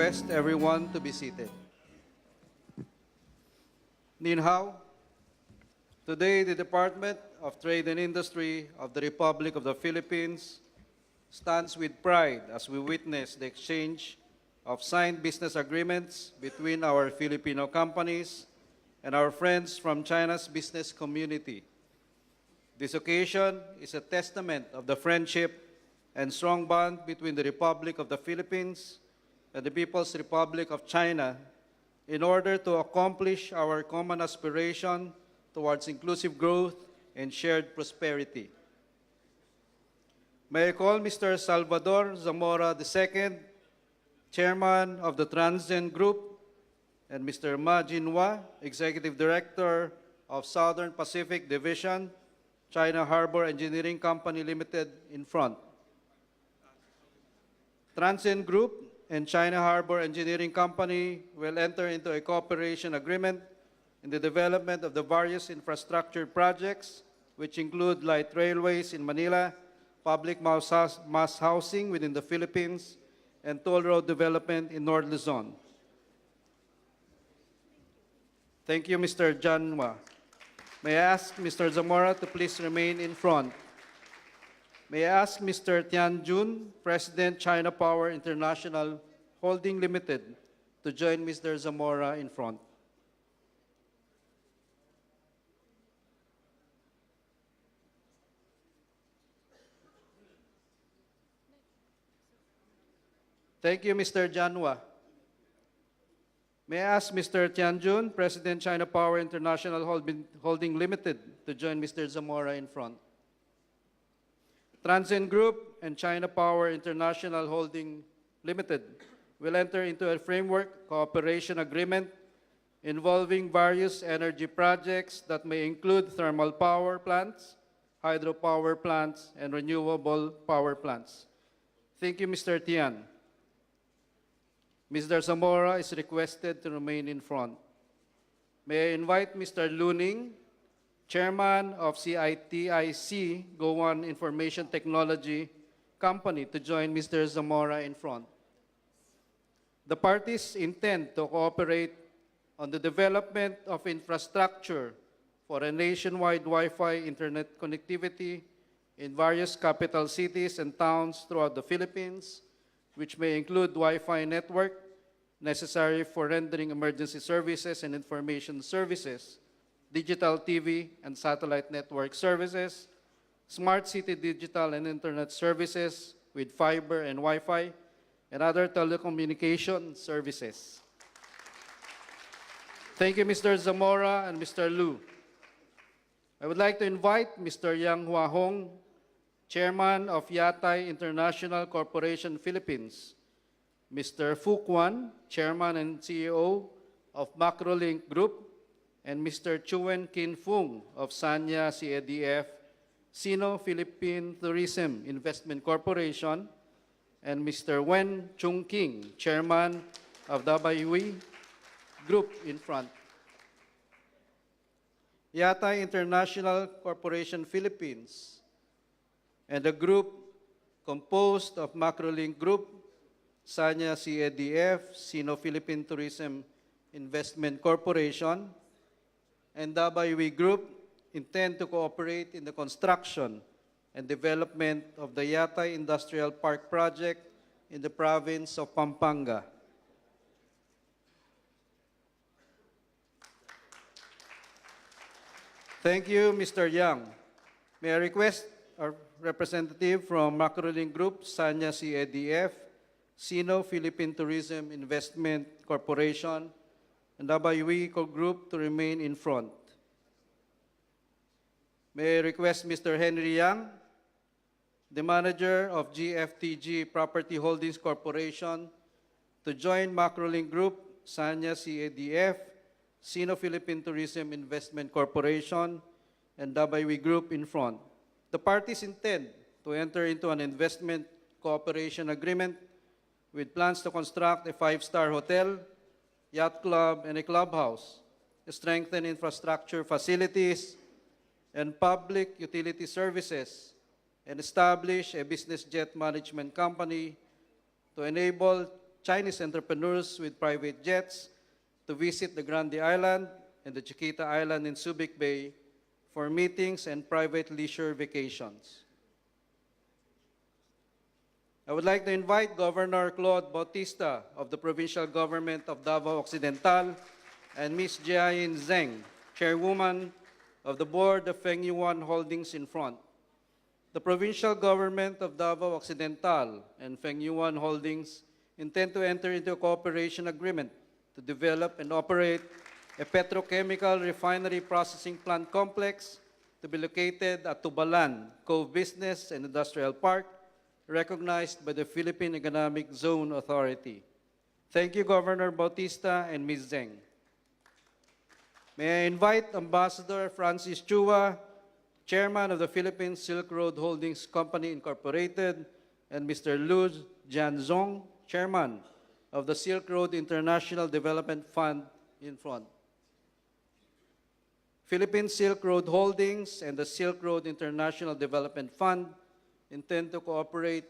request everyone to be seated. Nin hao. Today, the Department of Trade and Industry of the Republic of the Philippines stands with pride as we witness the exchange of signed business agreements between our Filipino companies and our friends from China's business community. This occasion is a testament of the friendship and strong bond between the Republic of the Philippines and the People's Republic of China in order to accomplish our common aspiration towards inclusive growth and shared prosperity. May I call Mr. Salvador Zamora II, Chairman of the Transgen Group, and Mr. Ma Jinhua, Executive Director of Southern Pacific Division, China Harbor Engineering Company Limited, in front. Transgen Group and China Harbor Engineering Company will enter into a cooperation agreement in the development of the various infrastructure projects, which include light railways in Manila, public mass housing within the Philippines, and toll road development in North Luzon. Thank you, Mr. Janwa. May I ask Mr. Zamora to please remain in front. May I ask Mr. Tian Jun, President China Power International Holding Limited, to join Mr. Zamora in front. Thank you, Mr. Janwa. May I ask Mr. Tianjun, President China Power International Holding Limited, to join Mr. Zamora in front. Transgen Group and China Power International Holding Limited will enter into a framework cooperation agreement involving various energy projects that may include thermal power plants, hydropower plants, and renewable power plants. Thank you, Mr. Tian. Mr. Zamora is requested to remain in front. May I invite Mr. Luning, Chairman of CITIC Goan Information Technology Company, to join Mr. Zamora in front. The parties intend to cooperate on the development of infrastructure for a nationwide Wi-Fi internet connectivity in various capital cities and towns throughout the Philippines, which may include Wi-Fi network necessary for rendering emergency services and information services, digital TV and satellite network services, smart city digital and internet services with fiber and Wi-Fi, and other telecommunication services. Thank you, Mr. Zamora and Mr. Lu. I would like to invite Mr. Yang Hua Hong, Chairman of Yatay International Corporation Philippines, Mr. Fu Quan, Chairman and CEO of Macrolink Group, and Mr. Chuen Kin Fung of Sanya CADF, Sino-Philippine Tourism Investment Corporation, and Mr. Wen Chung King, Chairman of WE Group, in front. Yatay International Corporation Philippines and a group composed of Macrolink Group, Sanya CADF, Sino-Philippine Tourism Investment Corporation, and WE Group intend to cooperate in the construction and development of the Yatay Industrial Park project in the province of Pampanga. Thank you, Mr. Yang. May I request our representative from Macrolink Group, Sanya CADF, Sino-Philippine Tourism Investment Corporation, and WE Group to remain in front. May I request Mr. Henry Yang, the manager of GFTG Property Holdings Corporation, to join Macrolink Group, Sanya CADF, Sino-Philippine Tourism Investment Corporation, and WE Group in front. The parties intend to enter into an investment cooperation agreement with plans to construct a 5-star hotel, yacht club, and a clubhouse, strengthen infrastructure facilities and public utility services, and establish a business jet management company to enable Chinese entrepreneurs with private jets to visit the Grand Island and the Chiquita Island in Subic Bay for meetings and private leisure vacations. I would like to invite Governor Claude Bautista of the Provincial Government of Davao Occidental and Ms. Jiayin Zheng, Chairwoman of the Board of Feng Yuan Holdings in front. The Provincial Government of Davao Occidental and Feng Yuan Holdings intend to enter into a cooperation agreement to develop and operate a petrochemical refinery processing plant complex to be located at Tubalan, Cove Business and Industrial Park, recognized by the Philippine Economic Zone Authority. Thank you, Governor Bautista and Ms. Zheng. May I invite Ambassador Francis Chua, Chairman of the Philippine Silk Road Holdings Company Incorporated, and Mr. Lu Jianzong, Chairman of the Silk Road International Development Fund in front. Philippine Silk Road Holdings and the Silk Road International Development Fund intend to cooperate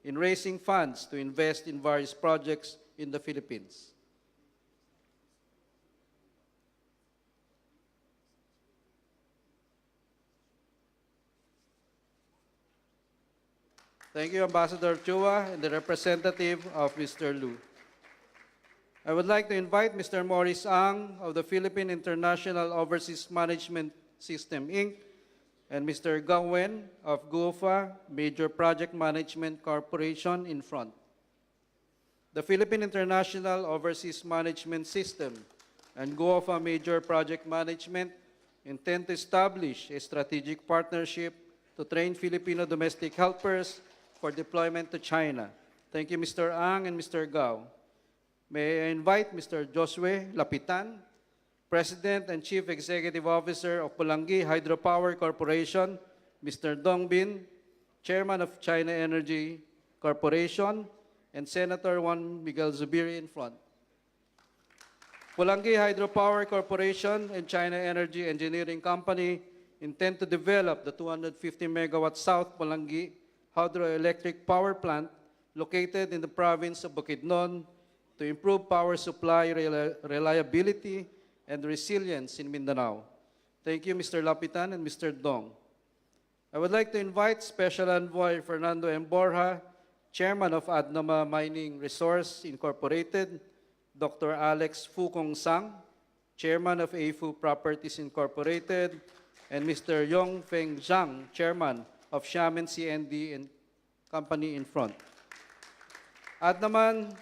in raising funds to invest in various projects in the Philippines. Thank you, Ambassador Chua and the representative of Mr. Lu. I would like to invite Mr. Maurice Ang of the Philippine International Overseas Management System, Inc., and Mr. Gawen of GUOFA Major Project Management Corporation in front. The Philippine International Overseas Management System and GUOFA Major Project Management intend to establish a strategic partnership to train Filipino domestic helpers for deployment to China. Thank you, Mr. Ang and Mr. Gao. May I invite Mr. Josue Lapitan, President and Chief Executive Officer of Pulangi Hydropower Corporation, Mr. Dong Bin, Chairman of China Energy Corporation, and Senator Juan Miguel Zubiri in front. Pulangi Hydropower Corporation and China Energy Engineering Company intend to develop the 250 megawatt South Pulangi hydroelectric power plant located in the province of Bukidnon to improve power supply reliability and resilience in Mindanao. Thank you, Mr. Lapitan and Mr. Dong. I would like to invite Special Envoy Fernando M. Borja, Chairman of Adnama Mining Resource Incorporated, Dr. Alex Fukong Sang, Chairman of AFU Properties Incorporated, and Mr. Yong Feng Zhang, Chairman of Xiamen CND and Company in front. Adnaman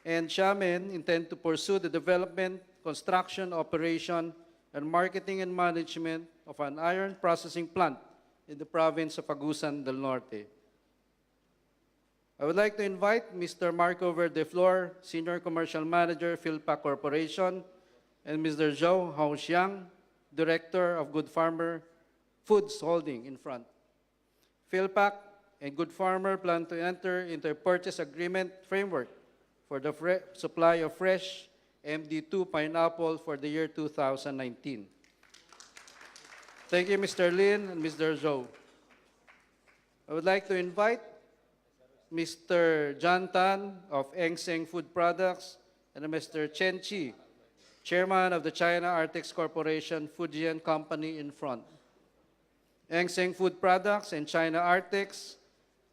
and Xiamen intend to pursue the development, construction, operation, and marketing and management of an iron processing plant in the province of Agusan del Norte. I would like to invite Mr. Marco Verdeflor, Senior Commercial Manager, PhilPac Corporation, and Mr. Zhou Haoxiang, Director of Good Farmer Foods Holding in front. PhilPac and Good Farmer plan to enter into a purchase agreement framework for the supply of fresh MD2 pineapple for the year 2019. Thank you, Mr. Lin and Mr. Zhou. I would like to invite Mr. John Tan of Engseng Food Products and Mr. Chen Chi, Chairman of the China Artex Corporation Fujian Company in front. Engseng Food Products and China Artex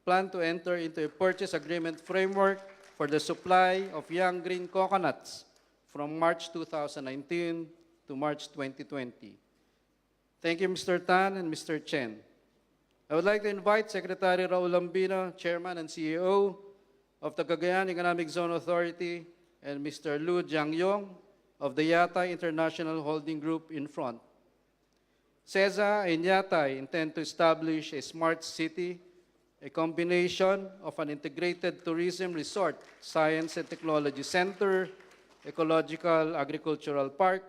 plan to enter into a purchase agreement framework for the supply of young green coconuts from March 2019 to March 2020. Thank you, Mr. Tan and Mr. Chen. I would like to invite Secretary Raul Lambino, Chairman and CEO of the Cagayan Economic Zone Authority, and Mr. Lu Jiangyong of the Yatai International Holding Group in front. CESA and Yatai intend to establish a smart city, a combination of an integrated tourism resort, science and technology center, ecological agricultural park,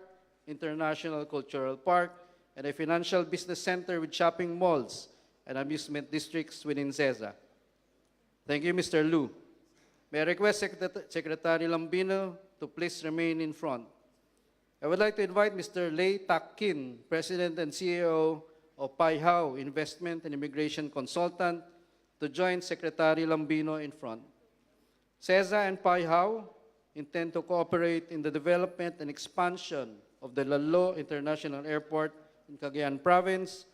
international cultural park, and a financial business center with shopping malls and amusement districts within CESA. Thank you, Mr. Lu. May I request Secretary Lambino to please remain in front. I would like to invite Mr. Lei Tak Kin, President and CEO of Pai Hao Investment and Immigration Consultant, to join Secretary Lambino in front. CESA and PAIHAW intend to cooperate in the development and expansion of the Lalo International Airport in Cagayan Province,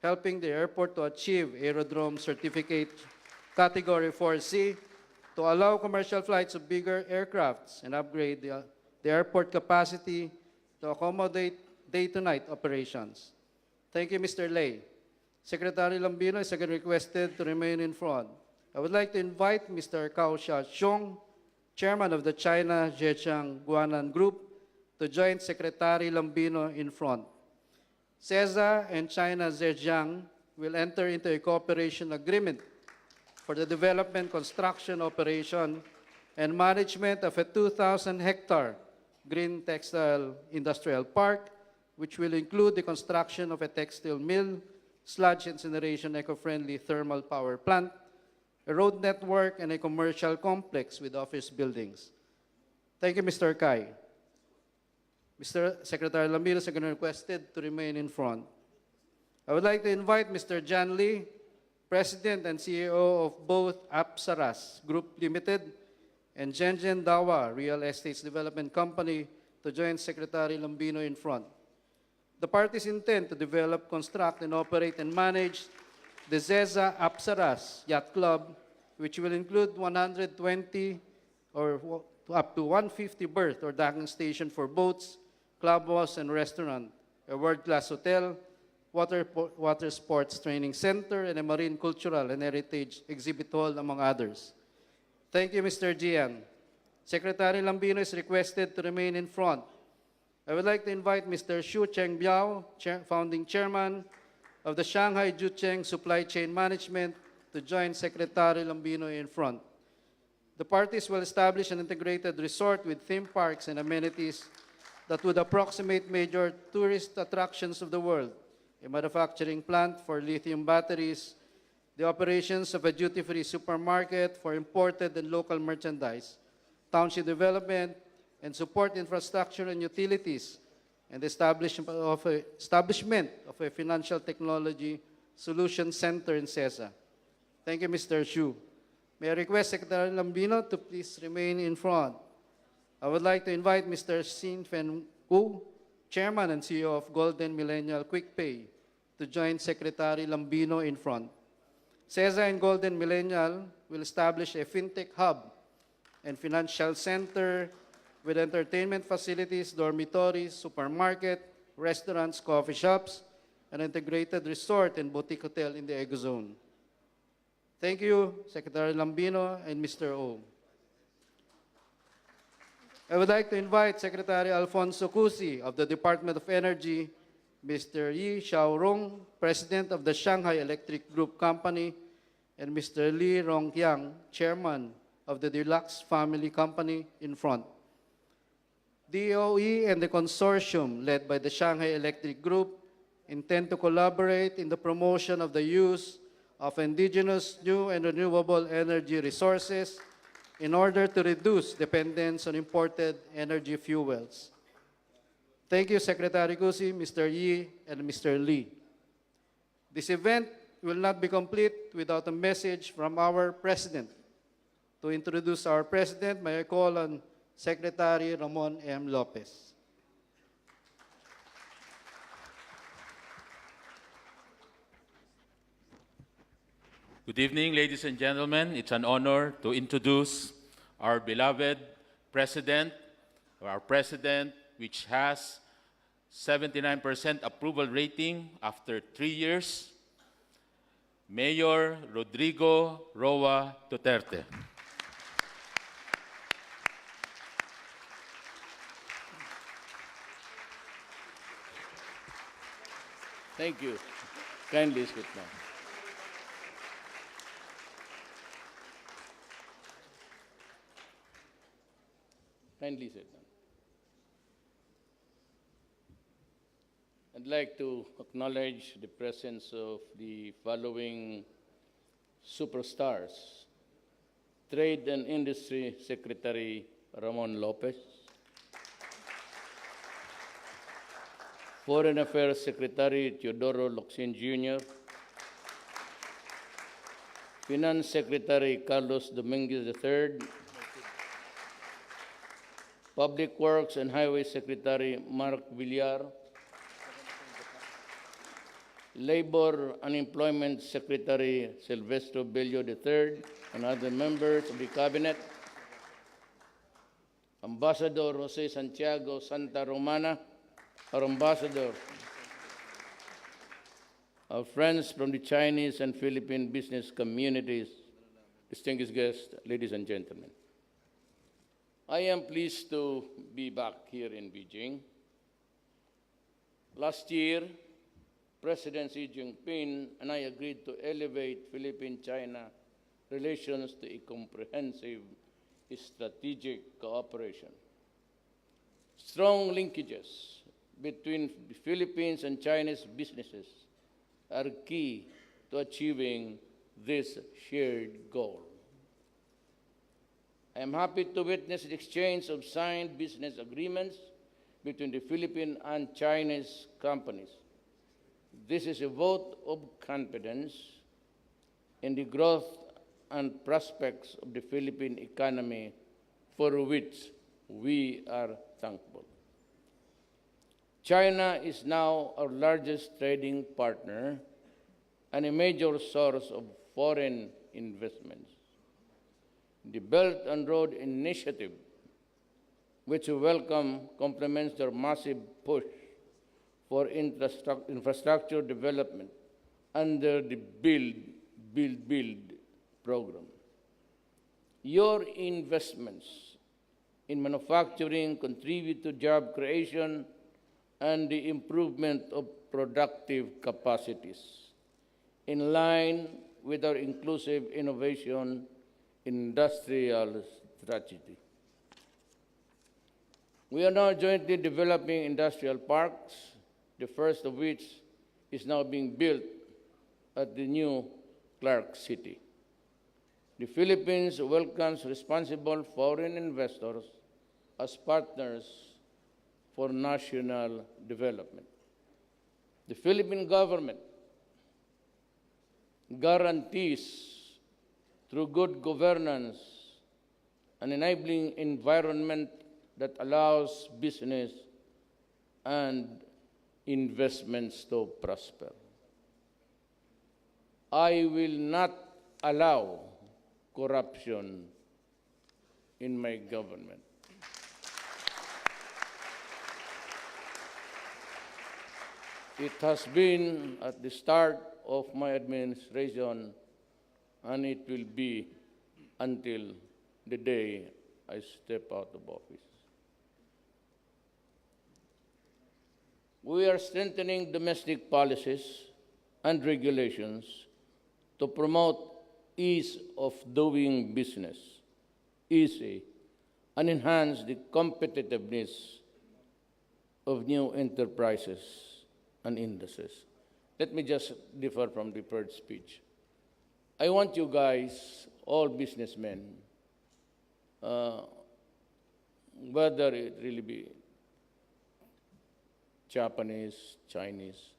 helping the airport to achieve Aerodrome Certificate Category 4C to allow commercial flights of bigger aircrafts and upgrade the airport capacity to accommodate day-to-night operations. Thank you, Mr. Lei. Secretary Lambino is again requested to remain in front. I would like to invite Mr. Cao Xiaxiong, Chairman of the China Zhejiang Guanan Group, to join Secretary Lambino in front. CESA and China Zhejiang will enter into a cooperation agreement for the development, construction, operation, and management of a 2,000-hectare green textile industrial park, which will include the construction of a textile mill, sludge incineration eco-friendly thermal power plant, a road network, and a commercial complex with office buildings. Thank you, Mr. Kai. Mr. Secretary Lambino is again requested to remain in front. I would like to invite Mr. John Lee, President and CEO of both Apsaras Group Limited and Zhenjian Dawa Real Estate Development Company, to join Secretary Lambino in front. The parties intend to develop, construct, and operate and manage the ZEZA Apsaras Yacht Club, which will include 120 or up to 150 berth or docking station for boats, clubhouse, and restaurant, a world-class hotel, water sports training center, and a marine cultural and heritage exhibit hall, among others. Thank you, Mr. Jian. Secretary Lambino is requested to remain in front. I would like to invite Mr. Xu Chengbiao, founding chairman of the Shanghai Jucheng Supply Chain Management, to join Secretary Lambino in front. The parties will establish an integrated resort with theme parks and amenities that would approximate major tourist attractions of the world, a manufacturing plant for lithium batteries, the operations of a duty-free supermarket for imported and local merchandise, township development, and support infrastructure and utilities, and the establishment of a financial technology solution center in CESA. Thank you, Mr. Xu. May I request Secretary Lambino to please remain in front. I would like to invite Mr. Xin Fen Wu, Chairman and CEO of Golden Millennial Quick Pay, to join Secretary Lambino in front. CESA and Golden Millennial will establish a fintech hub and financial center with entertainment facilities, dormitories, supermarket, restaurants, coffee shops, an integrated resort and boutique hotel in the Eco Zone. Thank you, Secretary Lambino and Mr. O. I would like to invite Secretary Alfonso Cusi of the Department of Energy, Mr. Yi Xiaorong, President of the Shanghai Electric Group Company, and Mr. Li Rongqiang, Chairman of the Deluxe Family Company, in front. DOE and the consortium led by the Shanghai Electric Group intend to collaborate in the promotion of the use of indigenous new and renewable energy resources in order to reduce dependence on imported energy fuels. Thank you, Secretary Cusi, Mr. Yi, and Mr. Lee. This event will not be complete without a message from our President. To introduce our President, may I call on Secretary Ramon M. Lopez. Good evening, ladies and gentlemen. It's an honor to introduce our beloved President, our President, which has 79% approval rating after 3 years, Mayor Rodrigo Roa Duterte. Thank you. Kindly sit down. Kindly sit down. I'd like to acknowledge the presence of the following superstars: Trade and Industry Secretary Ramon Lopez, Foreign Affairs Secretary Teodoro Locsin Jr., Finance Secretary Carlos Dominguez III, Public Works and Highway Secretary Mark Villar, Labor and Employment Secretary Silvestro Bello III, and other members of the Cabinet, Ambassador Jose Santiago Santa Romana, our Ambassador, our friends from the Chinese and Philippine business communities, distinguished guests, ladies and gentlemen. I am pleased to be back here in Beijing. Last year, President Xi Jinping and I agreed to elevate Philippine-China relations to a comprehensive strategic cooperation. Strong linkages between the Philippines and Chinese businesses are key to achieving this shared goal. I am happy to witness the exchange of signed business agreements between the Philippine and Chinese companies. This is a vote of confidence in the growth and prospects of the Philippine economy, for which we are thankful. China is now our largest trading partner and a major source of foreign investments. The Belt and Road Initiative, which we welcome, complements their massive push for infrastructure development under the Build program. Your investments in manufacturing contribute to job creation and the improvement of productive capacities, in line with our inclusive innovation industrial strategy. We are now jointly developing industrial parks, the first of which is now being built at the new Clark City. The Philippines welcomes responsible foreign investors as partners for national development. The Philippine government guarantees through good governance an enabling environment that allows business and investments to prosper. I will not allow corruption in my government. It has been at the start of my administration, and it will be until the day I step out of office. We are strengthening domestic policies and regulations to promote ease of doing business, easy, and enhance the competitiveness of new enterprises and industries. Let me just differ from the first speech. I want you guys, all businessmen, whether it really be Japanese, Chinese,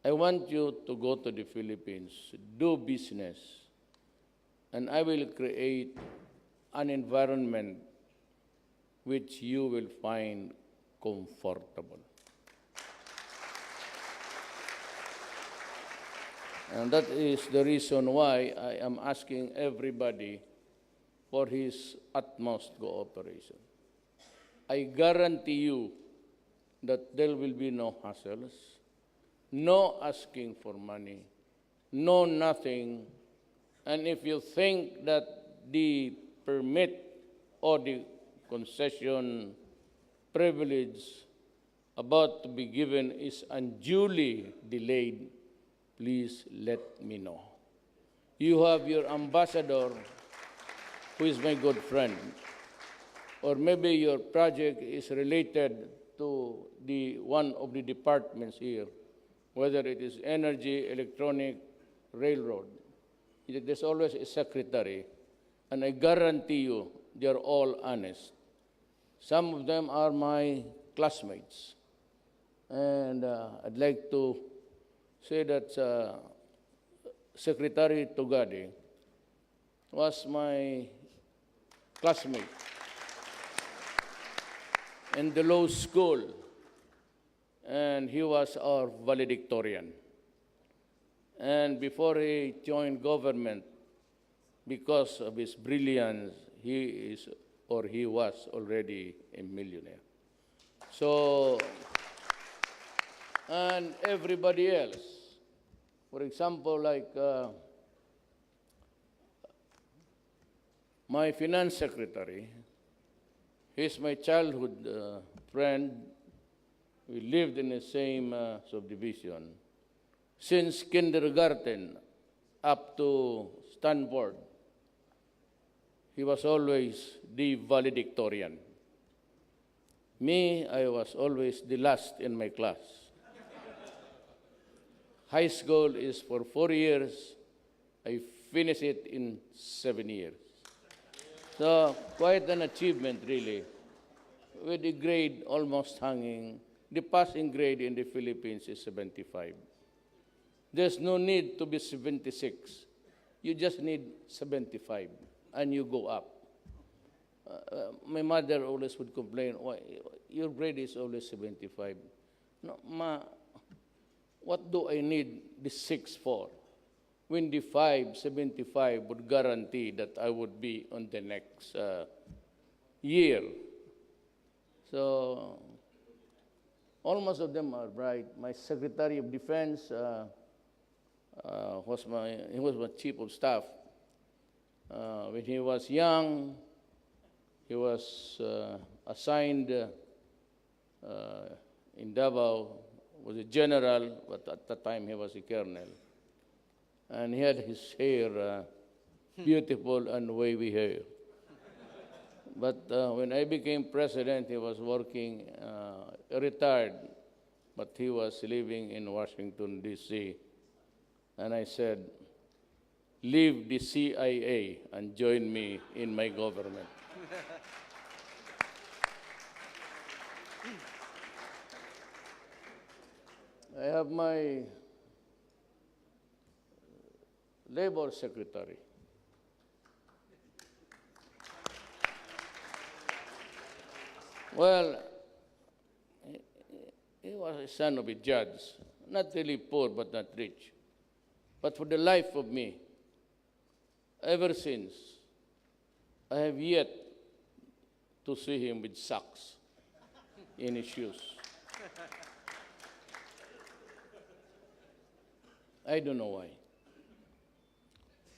I want you to go to the Philippines, do business, and I will create an environment which you will find comfortable. And that is the reason why I am asking everybody for his utmost cooperation. I guarantee you that there will be no hassles, no asking for money, no nothing. And if you think that the permit or the concession privilege about to be given is unduly delayed, please let me know. You have your ambassador, who is my good friend, or maybe your project is related to one of the departments here, whether it is energy, electronic, railroad. There's always a secretary, and I guarantee you they're all honest. Some of them are my classmates, and I'd like to say that Secretary Tugadi was my classmate. in the law school, and he was our valedictorian. And before he joined government, because of his brilliance, he was already a millionaire. So, and everybody else, for example, like my finance secretary, he's my childhood friend. We lived in the same subdivision. Since kindergarten up to Stanford, he was always the valedictorian. Me, I was always the last in my class. High school is for 4 years. I finished it in 7 years. So quite an achievement, really, with the grade almost hanging. The passing grade in the Philippines is 75. There's no need to be 76. You just need 75, and you go up. My mother always would complain, why, your grade is always 75. No, Ma, what do I need the 6 for? When the 75 would guarantee that I would be on the next year. So, almost of them are bright. My Secretary of Defense was my chief of staff. When he was young, he was assigned in Davao, was a general, but at the time he was a colonel. And he had his hair, beautiful and wavy hair. But when I became president, he was working, retired, but he was living in Washington, D.C. And I said, leave the CIA and join me in my government. I have my labor secretary. Well, he was a son of a judge, not really poor but not rich. But for the life of me, ever since, I have yet to see him with socks in his shoes. I don't know why.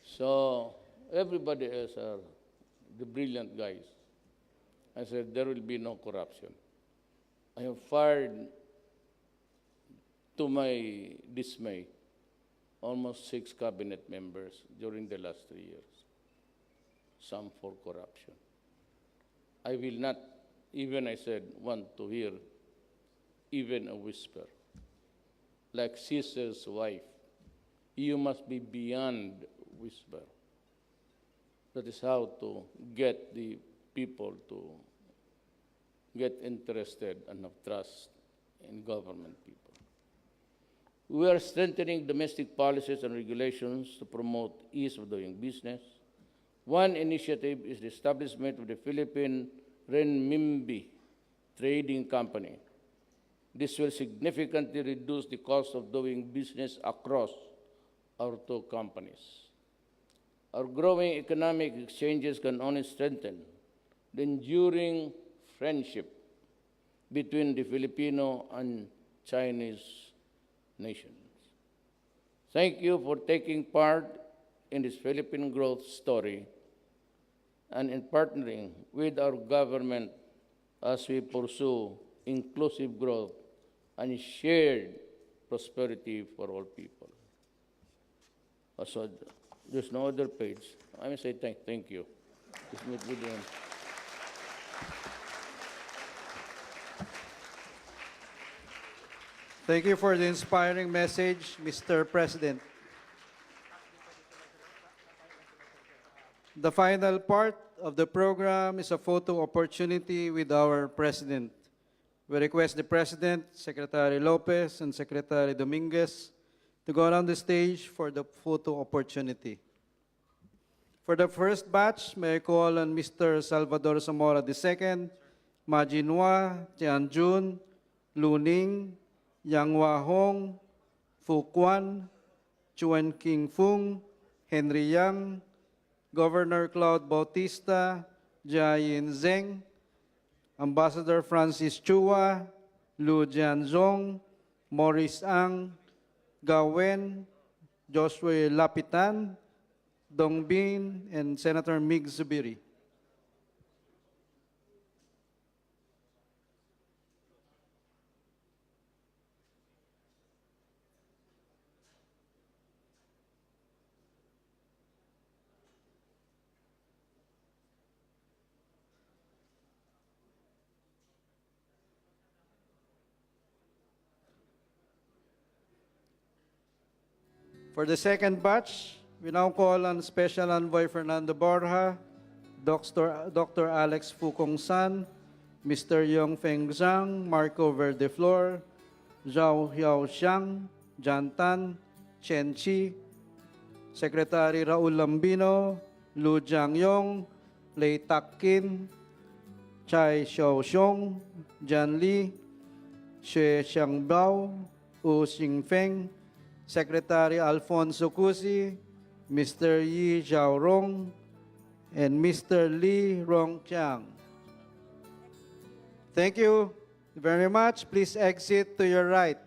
So everybody else are the brilliant guys. I said, there will be no corruption. I have fired, to my dismay, almost 6 cabinet members during the last 3 years, some for corruption. I will not, even I said, want to hear even a whisper. Like Caesar's wife, you must be beyond whisper. That is how to get the people to get interested and have trust in government people. We are strengthening domestic policies and regulations to promote ease of doing business. One initiative is the establishment of the Philippine Renminbi Trading Company. This will significantly reduce the cost of doing business across our 2 companies. Our growing economic exchanges can only strengthen the enduring friendship between the Filipino and Chinese nations. Thank you for taking part in this Philippine growth story and in partnering with our government as we pursue inclusive growth and shared prosperity for all people. So there's no other page. I may say thank you. Just meet with them. Thank you for the inspiring message, Mr. President. The final part of the program is a photo opportunity with our President. We request the President, Secretary Lopez, and Secretary Dominguez to go around the stage for the photo opportunity. For the first batch, may I call on Mr. Salvador Zamora II, Ma Jinhua, Tianjun, Lu Ning, Yang Hua Hong, Fu Quan, Chuen King Fung, Henry Yang, Governor Claude Bautista, Jia Yin Zheng, Ambassador Francis Chua, Lu Jianzhong, Maurice Ang, Gawen, Joshua Lapitan, Dong Bin, and Senator Mig Zubiri. For the second batch, we now call on Special Envoy Fernando Borja, Dr. Alex Fukong San, Mr. Yong Feng Zhang, Marco Verdeflor, Zhao Hiao Xiang, Jan Tan, Chen Chi, Secretary Raul Lambino, Lu Jiangyong, Lei Tak Kin, Chai Xiaoxiong, Jan Li, Xue Xiangbao, Wu Xingfeng, Secretary Alfonso Cusi, Mr. Yi Zhaorong, and Mr. Li Rongqiang. Thank you very much. Please exit to your right.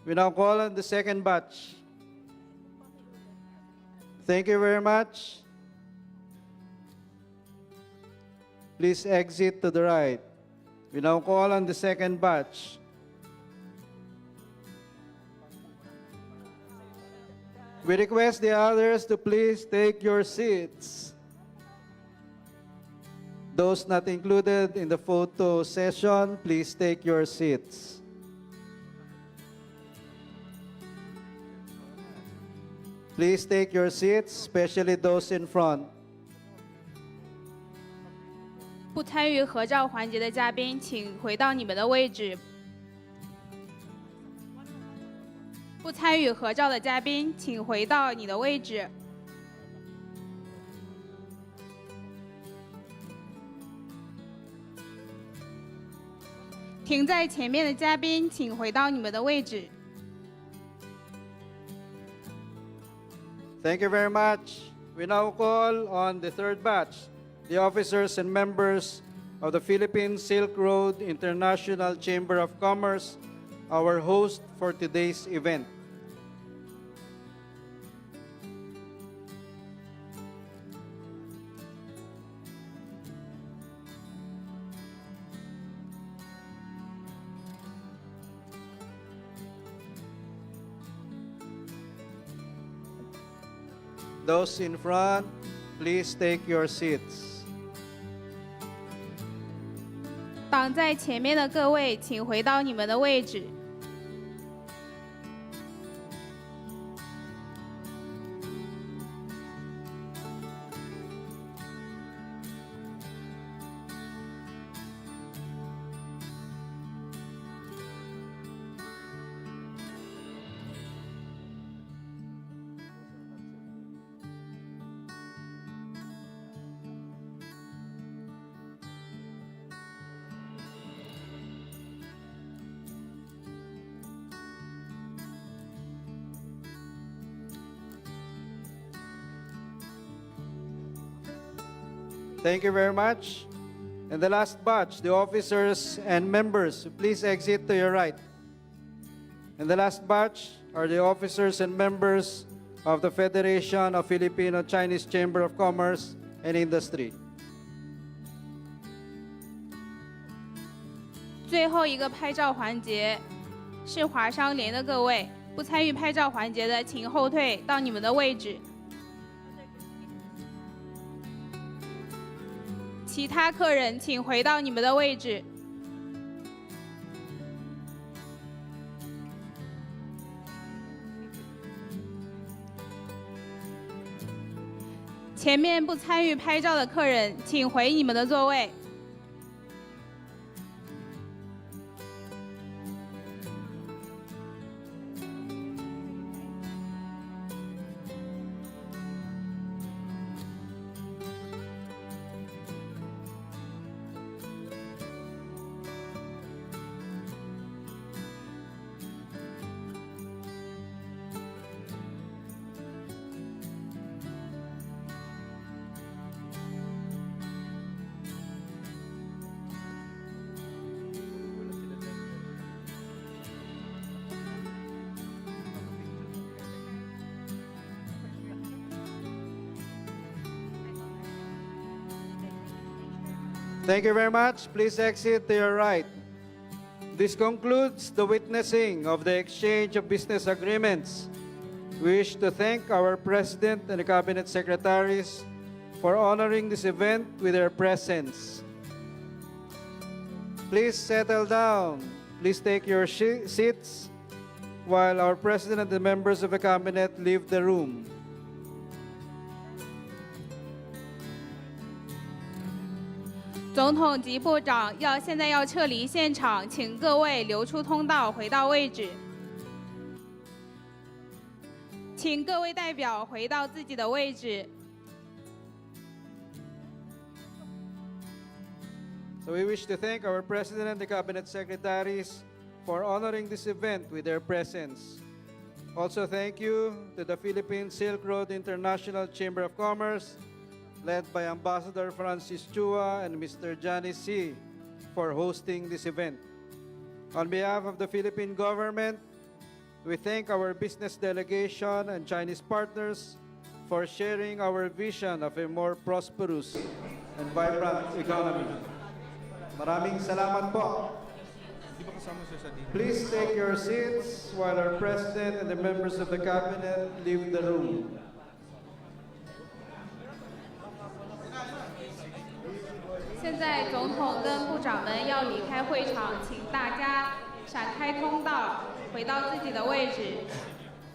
We now call on the second batch. Thank you very much. Please exit to the right. We now call on the second batch. We request the others to please take your seats. Those not included in the photo session, please take your seats. Please take your seats, especially those in front. 不参与合照环节的嘉宾，请回到你们的位置。不参与合照的嘉宾，请回到你的位置。停在前面的嘉宾，请回到你们的位置。Thank you very much. We now call on the third batch, the officers and members of the Philippine Silk Road International Chamber of Commerce, our host for today's event. Those in front, please take your seats. 挡在前面的各位，请回到你们的位置。Thank you very much. And the last batch, the officers and members, please exit to your right. And the last batch are the officers and members of the Federation of Filipino-Chinese Chamber of Commerce and Industry. 最后一个拍照环节是华商联的各位，不参与拍照环节的，请后退到你们的位置。其他客人请回到你们的位置。前面不参与拍照的客人，请回你们的座位。Thank you very much. Please exit to your right. This concludes the witnessing of the exchange of business agreements. We wish to thank our President and the Cabinet Secretaries for honoring this event with their presence. Please settle down. Please take your seats while our President and the members of the Cabinet leave the room. 总统及部长现在要撤离现场，请各位留出通道，回到位置。请各位代表回到自己的位置。 So we wish to thank our President and the Cabinet Secretaries for honoring this event with their presence. Also thank you to the Philippine Silk Road International Chamber of Commerce, led by Ambassador Francis Chua and Mr. Johnny C. for hosting this event. On behalf of the Philippine government, we thank our business delegation and Chinese partners for sharing our vision of a more prosperous and vibrant economy. Maraming salamat po. Please take your seats while our President and the members of the Cabinet leave the room. 现在总统跟部长们要离开会场，请大家闪开通道，回到自己的位置。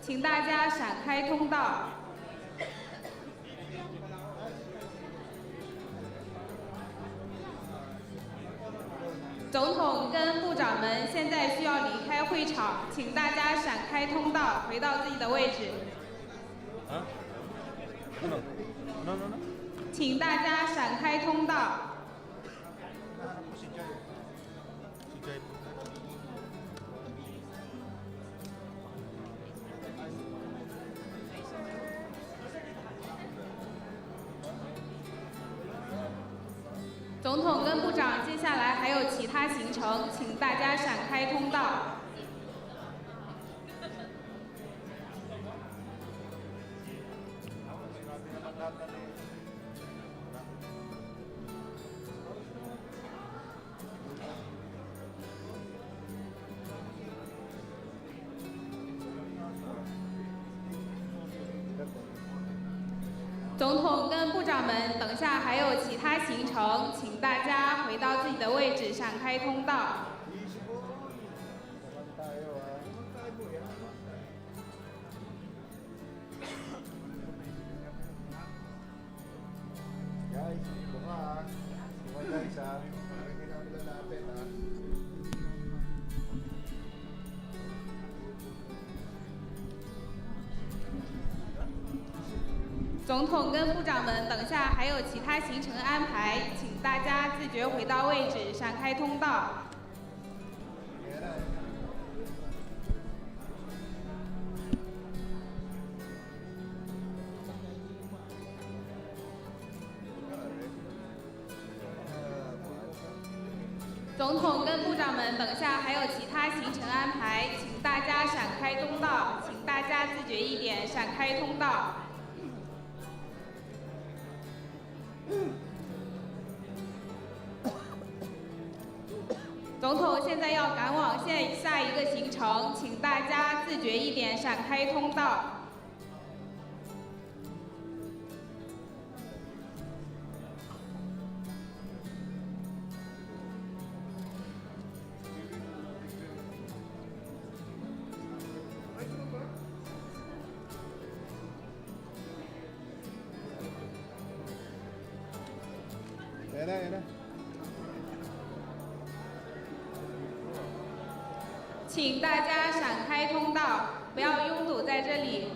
请大家闪开通道。总统跟部长们现在需要离开会场，请大家闪开通道，回到自己的位置。请大家闪开通道。 总统跟部长接下来还有其他行程，请大家闪开通道。总统跟部长们，等下还有其他行程，请大家回到自己的位置，闪开通道。总统跟部长们，等下还有其他行程安排，请大家自觉回到位置，闪开通道。总统跟部长们，等下还有其他行程安排，请大家闪开通道，请大家自觉一点，闪开通道。 总统现在要赶往下一个行程，请大家自觉一点，闪开通道。请大家闪开通道，不要拥堵在这里。